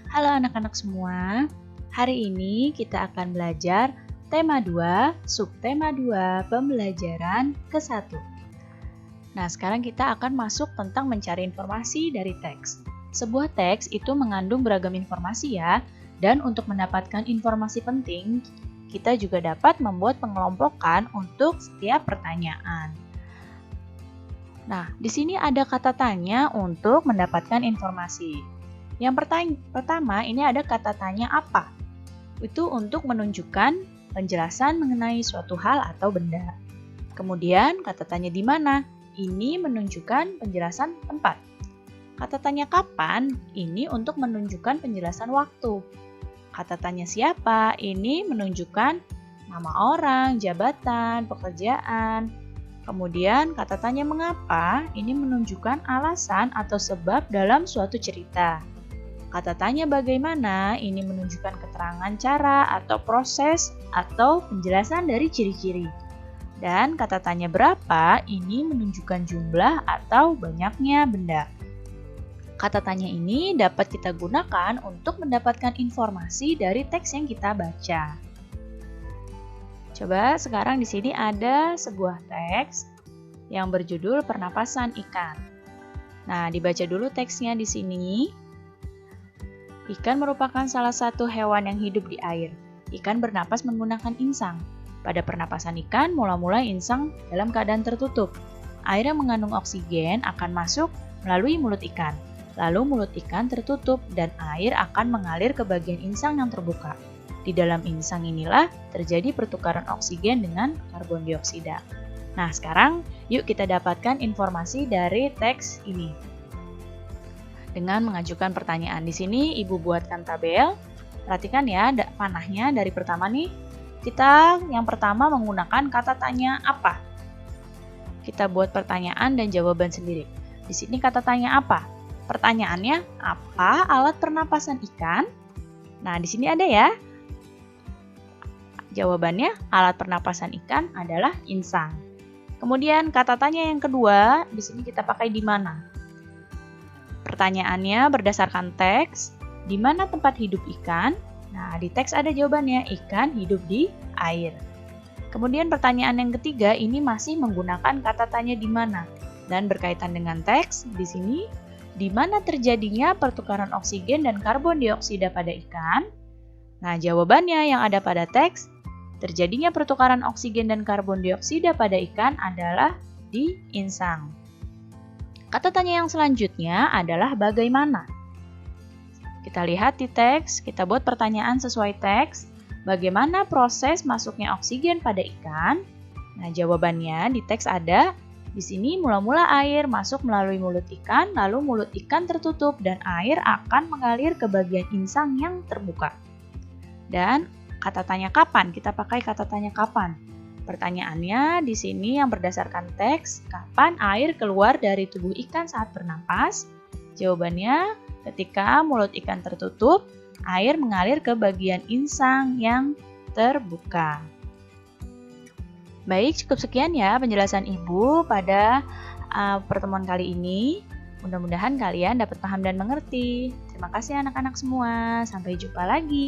Halo anak-anak semua, hari ini kita akan belajar tema 2, subtema 2, pembelajaran ke-1. Nah, sekarang kita akan masuk tentang mencari informasi dari teks. Sebuah teks itu mengandung beragam informasi ya, dan untuk mendapatkan informasi penting, kita juga dapat membuat pengelompokan untuk setiap pertanyaan. Nah, di sini ada kata tanya untuk mendapatkan informasi. Yang pertama ini ada kata tanya apa. Itu untuk menunjukkan penjelasan mengenai suatu hal atau benda. Kemudian kata tanya di mana. Ini menunjukkan penjelasan tempat. Kata tanya kapan. Ini untuk menunjukkan penjelasan waktu. Kata tanya siapa. Ini menunjukkan nama orang, jabatan, pekerjaan. Kemudian kata tanya mengapa. Ini menunjukkan alasan atau sebab dalam suatu cerita. Kata tanya bagaimana, ini menunjukkan keterangan cara atau proses atau penjelasan dari ciri-ciri. Dan kata tanya berapa, ini menunjukkan jumlah atau banyaknya benda. Kata tanya ini dapat kita gunakan untuk mendapatkan informasi dari teks yang kita baca. Coba sekarang di sini ada sebuah teks yang berjudul Pernapasan Ikan. Nah, dibaca dulu teksnya di sini. Ikan merupakan salah satu hewan yang hidup di air. Ikan bernapas menggunakan insang. Pada pernapasan ikan, mula-mula insang dalam keadaan tertutup. Air yang mengandung oksigen akan masuk melalui mulut ikan. Lalu mulut ikan tertutup dan air akan mengalir ke bagian insang yang terbuka. Di dalam insang inilah terjadi pertukaran oksigen dengan karbon dioksida. Nah, sekarang yuk kita dapatkan informasi dari teks ini. Dengan mengajukan pertanyaan di sini, Ibu buatkan tabel. Perhatikan ya, panahnya dari pertama nih. Kita yang pertama menggunakan kata tanya apa. Kita buat pertanyaan dan jawaban sendiri. Di sini kata tanya apa? Pertanyaannya, apa alat pernapasan ikan? Nah, di sini ada ya. Jawabannya, alat pernapasan ikan adalah insang. Kemudian kata tanya yang kedua, di sini kita pakai di mana? Pertanyaannya berdasarkan teks, di mana tempat hidup ikan? Nah, di teks ada jawabannya, ikan hidup di air. Kemudian pertanyaan yang ketiga ini masih menggunakan kata tanya di mana dan berkaitan dengan teks. Di sini, di mana terjadinya pertukaran oksigen dan karbon dioksida pada ikan? Nah, jawabannya yang ada pada teks, terjadinya pertukaran oksigen dan karbon dioksida pada ikan adalah di insang. Kata tanya yang selanjutnya adalah bagaimana. Kita lihat di teks, kita buat pertanyaan sesuai teks. Bagaimana proses masuknya oksigen pada ikan? Nah, jawabannya di teks ada. Di sini mula-mula air masuk melalui mulut ikan, lalu mulut ikan tertutup dan air akan mengalir ke bagian insang yang terbuka. Dan kata tanya kapan? Kita pakai kata tanya kapan. Pertanyaannya di sini yang berdasarkan teks, kapan air keluar dari tubuh ikan saat bernapas? Jawabannya, ketika mulut ikan tertutup, air mengalir ke bagian insang yang terbuka. Baik, cukup sekian ya penjelasan Ibu pada pertemuan kali ini. Mudah-mudahan kalian dapat paham dan mengerti. Terima kasih anak-anak semua. Sampai jumpa lagi.